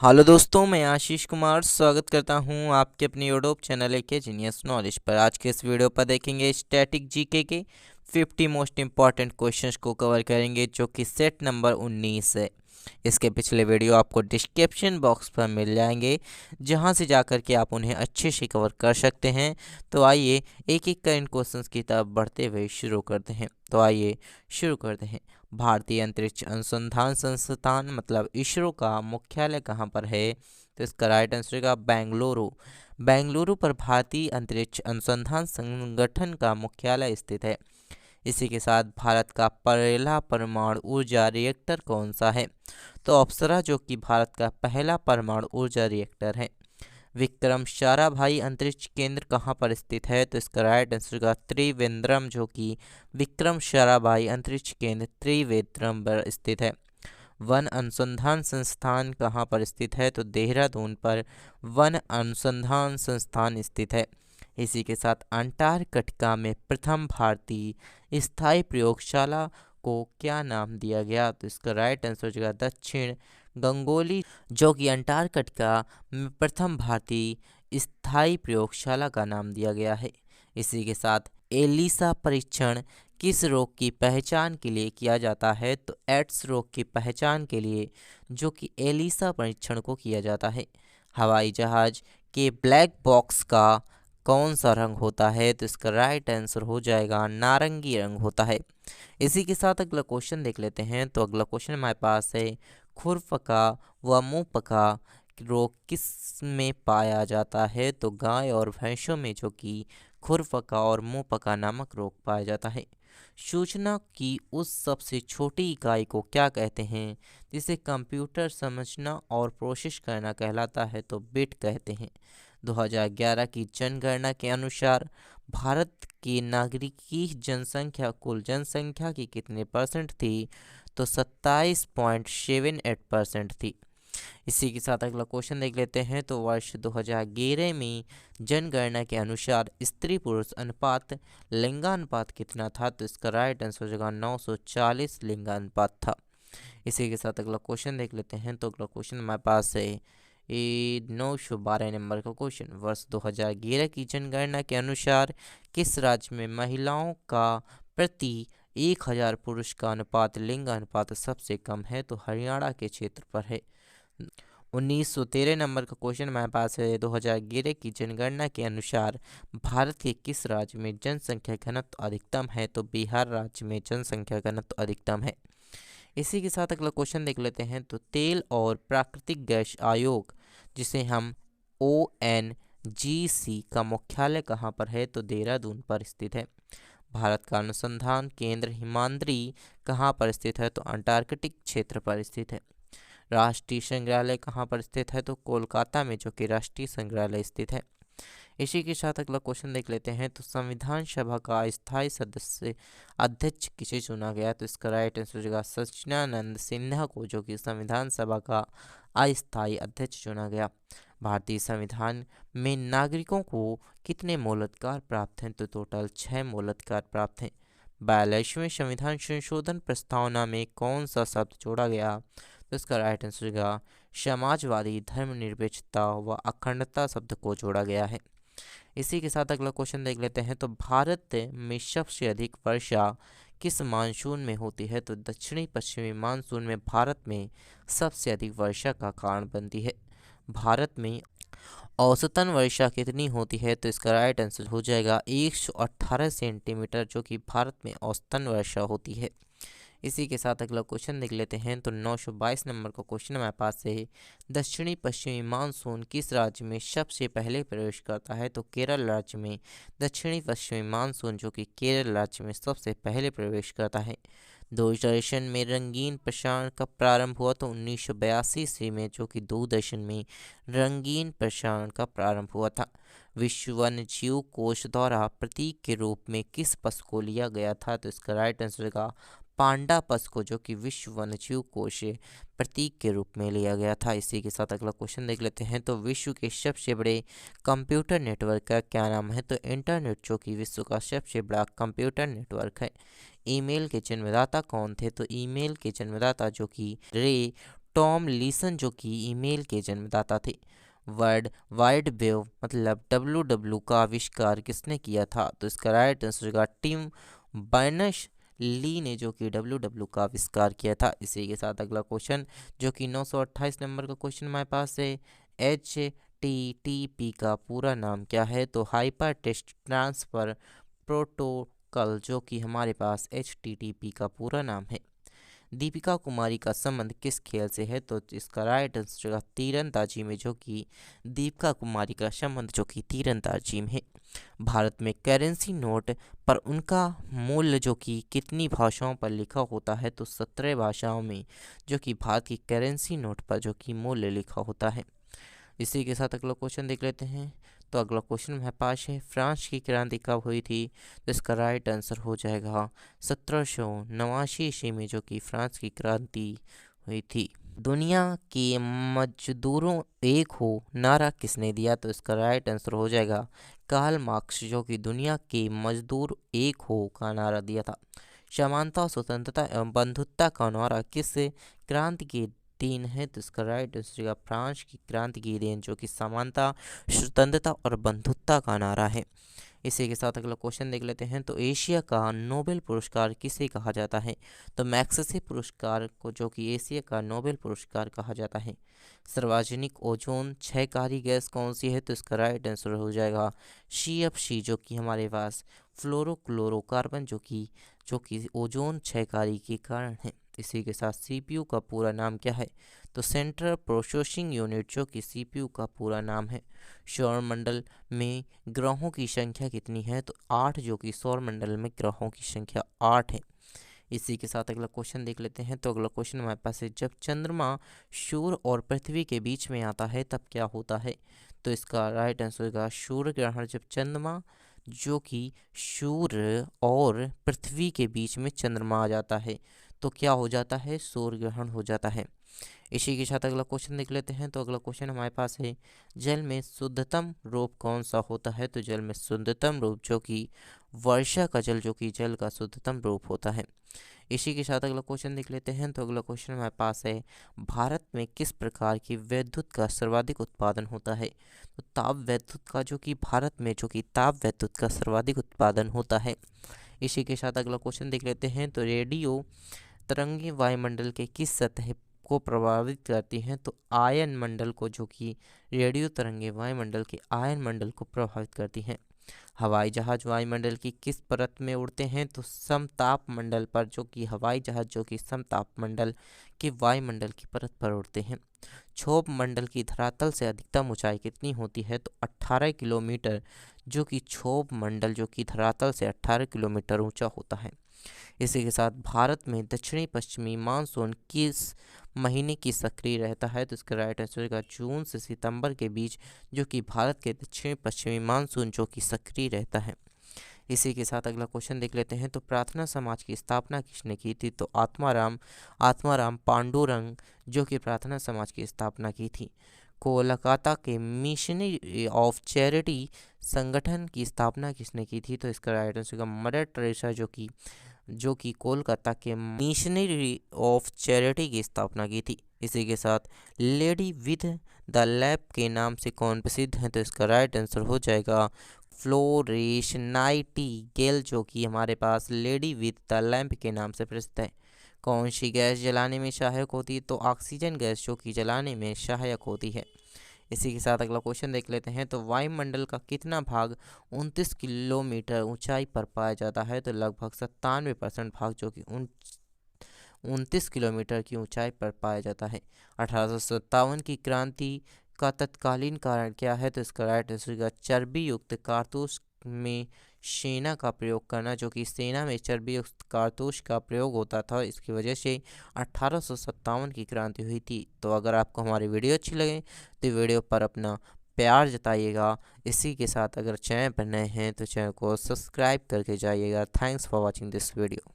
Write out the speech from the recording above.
Hello दोस्तों, मैं आशीष कुमार स्वागत करता हूं आपके अपने यूट्यूब चैनल के जीनियस नॉलेज पर। आज के इस वीडियो पर देखेंगे स्टैटिक जीके के 50 मोस्ट इंपॉर्टेंट क्वेश्चंस को कवर करेंगे, जो कि सेट नंबर 19 है। इसके पिछले वीडियो आपको डिस्क्रिप्शन बॉक्स पर मिल जाएंगे, जहां से जाकर के आप उन्हें अच्छे से कवर कर सकते हैं। तो आइए एक एक कर इन क्वेश्चंस की तरफ बढ़ते हुए शुरू करते हैं। तो आइए शुरू करते हैं। भारतीय अंतरिक्ष अनुसंधान संस्थान मतलब इसरो का मुख्यालय कहाँ पर है? तो इसका राइट आंसर होगा बेंगलुरु। बेंगलुरु पर भारतीय अंतरिक्ष अनुसंधान संगठन का मुख्यालय स्थित है। इसी के साथ भारत का पहला परमाणु ऊर्जा रिएक्टर कौन सा है? तो अप्सरा, जो कि भारत का पहला परमाणु ऊर्जा रिएक्टर है। विक्रम साराभाई अंतरिक्ष केंद्र कहाँ पर स्थित है? तो इसका राइट आंसर होगा त्रिवेंद्रम, जो कि विक्रम साराभाई अंतरिक्ष केंद्र त्रिवेंद्रम पर स्थित है। वन अनुसंधान संस्थान कहाँ पर स्थित है? तो देहरादून पर वन अनुसंधान संस्थान स्थित है। इसी के साथ अंटार्कटिका में प्रथम भारतीय स्थायी प्रयोगशाला को क्या नाम दिया गया? तो इसका राइट आंसर हो जाएगा दक्षिण गंगोली, जो कि अंटार्कटिका में प्रथम भारतीय स्थायी प्रयोगशाला का नाम दिया गया है। इसी के साथ एलिसा परीक्षण किस रोग की पहचान के लिए किया जाता है? तो एड्स रोग की पहचान के लिए जो कि एलिसा परीक्षण को किया जाता है। हवाई जहाज के ब्लैक बॉक्स का कौन सा रंग होता है? तो इसका राइट आंसर हो जाएगा नारंगी रंग होता है। इसी के साथ अगला क्वेश्चन देख लेते हैं। तो अगला क्वेश्चन हमारे पास है, खुरपका व मुंहपका रोग किस में पाया जाता है? तो गाय और भैंसों में जो कि खुरपका और मुंहपका नामक रोग पाया जाता है। सूचना की उस सबसे छोटी इकाई को क्या कहते हैं जिसे कंप्यूटर समझना और प्रोसेस करना कहलाता है? तो बिट कहते हैं। 2011 की जनगणना के अनुसार भारत की नागरिक की जनसंख्या कुल जनसंख्या की कितने परसेंट थी? तो 27.78% थी। इसी के साथ अगला क्वेश्चन देख लेते हैं। तो वर्ष 2011 में जनगणना के अनुसार स्त्री पुरुष अनुपात लिंगानुपात कितना था? तो इसका राइट आंसर हो जाएगा 940 लिंगानुपात था। इसी के साथ अगला क्वेश्चन देख लेते हैं। तो अगला क्वेश्चन हमारे पास है 912 नंबर का क्वेश्चन। वर्ष 2011 की जनगणना के अनुसार किस राज्य में महिलाओं का प्रति 1000 पुरुष का अनुपात लिंग अनुपात सबसे कम है? तो हरियाणा के क्षेत्र पर है। 1913 नंबर का क्वेश्चन हमारे पास है। 2011 की जनगणना के अनुसार भारत के किस राज्य में जनसंख्या घनत्व अधिकतम है? तो बिहार राज्य में जनसंख्या घनत्व अधिकतम है। इसी के साथ अगला क्वेश्चन देख लेते हैं। तो तेल और प्राकृतिक गैस आयोग, जिसे हम ONGC का मुख्यालय कहाँ पर है? तो देहरादून पर स्थित है। भारत का अनुसंधान केंद्र हिमाद्री कहाँ पर स्थित है? तो अंटार्कटिक क्षेत्र पर स्थित है। राष्ट्रीय संग्रहालय कहाँ पर स्थित है? तो कोलकाता में, जो कि राष्ट्रीय संग्रहालय स्थित है। इसी के साथ अगला क्वेश्चन देख लेते हैं। तो संविधान सभा का अस्थायी सदस्य अध्यक्ष किसे चुना गया? तो इसका राइट आंसर हो जाएगा सच्चिदानंद सिन्हा को, जो कि संविधान सभा का अस्थायी अध्यक्ष चुना गया। भारतीय संविधान में नागरिकों को कितने मूलाधिकार प्राप्त हैं? तो टोटल 6 मूलाधिकार प्राप्त हैं। 42वें संविधान संशोधन प्रस्तावना में कौन सा शब्द जोड़ा गया? तो इसका राइट आंसर होगा समाजवादी, धर्मनिरपेक्षता व अखंडता शब्द को जोड़ा गया है। इसी के साथ अगला क्वेश्चन देख लेते हैं। तो भारत में सबसे अधिक वर्षा किस मानसून में होती है? तो दक्षिणी पश्चिमी मानसून में भारत में सबसे अधिक वर्षा का कारण बनती है। भारत में औसतन वर्षा कितनी होती है? तो इसका राइट आंसर हो जाएगा 118 सेंटीमीटर, जो कि भारत में औसतन वर्षा होती है। इसी के साथ अगला क्वेश्चन देख लेते हैं। तो 922 नंबर का क्वेश्चन हमारे पास है, दक्षिणी पश्चिमी मानसून किस राज्य में सबसे पहले प्रवेश करता है? तो केरल राज्य में दक्षिणी पश्चिमी मानसून, जो कि केरल राज्य में सबसे पहले प्रवेश करता है। दूरदर्शन में रंगीन प्रसारण कब प्रारंभ हुआ? तो 1982 ईस्वी में, जो कि दूरदर्शन में रंगीन प्रसारण का प्रारंभ हुआ था। विश्व वन्य जीव कोष द्वारा प्रतीक के रूप में किस पशु को लिया गया था? तो इसका राइट आंसर होगा पांडा पशु को, जो कि विश्व वन्यजीव कोष प्रतीक के रूप में लिया गया था। इसी के साथ अगला क्वेश्चन देख लेते हैं। तो विश्व के सबसे बड़े कंप्यूटर नेटवर्क का क्या नाम है? तो इंटरनेट, जो कि विश्व का सबसे बड़ा कंप्यूटर नेटवर्क है। ईमेल के जन्मदाता कौन थे? तो ईमेल के जन्मदाता जो कि रे टॉम लीसन जो कि ईमेल के जन्मदाता थे। वर्ल्ड वाइड वेब मतलब WW का आविष्कार किसने किया था? तो इसका राइट आंसर होगा टिम बर्नर्स ली ने जो कि WW का आविष्कार किया था। इसी के साथ अगला क्वेश्चन जो कि 928 नंबर का क्वेश्चन हमारे पास है, HTTP का पूरा नाम क्या है? तो हाइपर टेक्स्ट ट्रांसफ़र प्रोटोकॉल जो कि हमारे पास HTTP का पूरा नाम है। दीपिका कुमारी का संबंध किस खेल से है? तो इसका राइट आंसर तीरंदाजी में जो कि दीपिका कुमारी का संबंध जो कि तीरंदाजी में है। भारत में करेंसी नोट पर उनका मूल्य जो कि कितनी भाषाओं पर लिखा होता है? तो 17 भाषाओं में जो कि भारत की करेंसी नोट पर जो कि मूल्य लिखा होता है। इसी के साथ अगला क्वेश्चन देख लेते हैं। तो अगला क्वेश्चन हमारे पास है, फ्रांस की क्रांति कब हुई थी? तो इसका राइट आंसर हो जाएगा 1789 ईस्वी में जो कि फ्रांस की क्रांति हुई थी। दुनिया के मजदूरों एक हो नारा किसने दिया? तो इसका राइट आंसर हो जाएगा कार्ल मार्क्स जो कि दुनिया के मजदूर एक हो का नारा दिया था। समानता स्वतंत्रता एवं बंधुत्व का नारा किस क्रांति के दिन है? तो इसका राइट आंसर फ्रांस की क्रांति की देन जो कि समानता स्वतंत्रता और बंधुत्व का नारा है। इसी के साथ अगला क्वेश्चन देख लेते हैं। तो एशिया का नोबेल पुरस्कार किसे कहा जाता है? तो मैग्सेसे पुरस्कार को जो कि एशिया का नोबेल पुरस्कार कहा जाता है। सार्वजनिक ओजोन क्षयकारी गैस कौन सी है? तो इसका राइट आंसर हो जाएगा CFC जो कि हमारे पास फ्लोरोक्लोरोकार्बन जो कि ओजोन क्षयकारी के कारण है। इसी के साथ CPU का पूरा नाम क्या है? तो सेंट्रल प्रोसेसिंग यूनिट जो कि CPU का पूरा नाम है। सौरमंडल में ग्रहों की संख्या कितनी है? तो 8 जो कि सौरमंडल में ग्रहों की संख्या 8 है। इसी के साथ अगला क्वेश्चन देख लेते हैं। तो अगला क्वेश्चन हमारे पास है, जब चंद्रमा सूर्य और पृथ्वी के बीच में आता है तब क्या होता है? तो इसका राइट आंसर होगा सूर्य ग्रहण। जब चंद्रमा जो कि सूर्य और पृथ्वी के बीच में चंद्रमा आ जाता है तो क्या हो जाता है? सूर्य ग्रहण हो जाता है। इसी के साथ अगला क्वेश्चन देख लेते हैं। तो अगला क्वेश्चन हमारे पास है, जल में शुद्धतम रूप कौन सा होता है? तो जल में शुद्धतम रूप जो कि वर्षा का जल जो कि जल का शुद्धतम रूप होता है। इसी के साथ अगला क्वेश्चन देख लेते हैं। तो अगला क्वेश्चन हमारे पास है, भारत में किस प्रकार की विद्युत का सर्वाधिक उत्पादन होता है? तो ताप विद्युत का जो कि भारत में जो कि ताप विद्युत का सर्वाधिक उत्पादन होता है। इसी के साथ अगला क्वेश्चन देख लेते हैं। तो रेडियो तरंगे वायुमंडल के किस सतह को प्रभावित करती हैं? तो आयन मंडल को जो कि रेडियो तरंगे वायुमंडल के आयन मंडल को प्रभावित करती हैं। हवाई जहाज वायुमंडल की किस परत में उड़ते हैं? तो समताप मंडल पर जो कि हवाई जहाज जो कि समताप मंडल के वायुमंडल की परत पर उड़ते हैं। क्षोभ मंडल की धरातल से अधिकतम ऊंचाई कितनी होती है? तो 18 किलोमीटर जो कि क्षोभ मंडल जो कि धरातल से 18 किलोमीटर ऊंचा होता है। इसी के साथ भारत में दक्षिणी पश्चिमी मानसून किस महीने की सक्रिय रहता है? तो इसका राइट आंसर होगा जून से सितंबर के बीच जो कि भारत के दक्षिणी पश्चिमी मानसून जो कि सक्रिय रहता है। इसी के साथ अगला क्वेश्चन देख लेते हैं। तो प्रार्थना समाज की स्थापना किसने की थी? तो आत्माराम पांडुरंग जो कि प्रार्थना समाज की स्थापना की थी। कोलकाता के मिशनरी ऑफ चैरिटी संगठन की स्थापना किसने की थी? तो इसका राइट आंसर होगा मदर टेरेसा जो कि कोलकाता के मिशनरी ऑफ चैरिटी की स्थापना की थी। इसी के साथ लेडी विथ द लैम्प के नाम से कौन प्रसिद्ध है? तो इसका राइट आंसर हो जाएगा फ्लोरेंस नाइटिंगेल जो कि हमारे पास लेडी विथ द लैम्प के नाम से प्रसिद्ध है। कौन सी गैस जलाने में सहायक होती है? तो ऑक्सीजन गैस जो कि जलाने में सहायक होती है। इसी के साथ अगला क्वेश्चन देख लेते हैं। तो वायुमंडल का कितना भाग 29 किलोमीटर ऊंचाई पर पाया जाता है? तो लगभग 97% भाग जो कि 29 किलोमीटर की ऊंचाई पर पाया जाता है। 1857 की क्रांति का तत्कालीन कारण क्या है? तो इसका राइट आंसर चर्बी युक्त कारतूस में सेना का प्रयोग करना जो कि सेना में चर्बी युक्त कारतूस का प्रयोग होता था, इसकी वजह से 1857 की क्रांति हुई थी। तो अगर आपको हमारी वीडियो अच्छी लगे तो वीडियो पर अपना प्यार जताइएगा। इसी के साथ अगर चैनल पर नए हैं तो चैनल को सब्सक्राइब करके जाइएगा। Thanks for watching this video.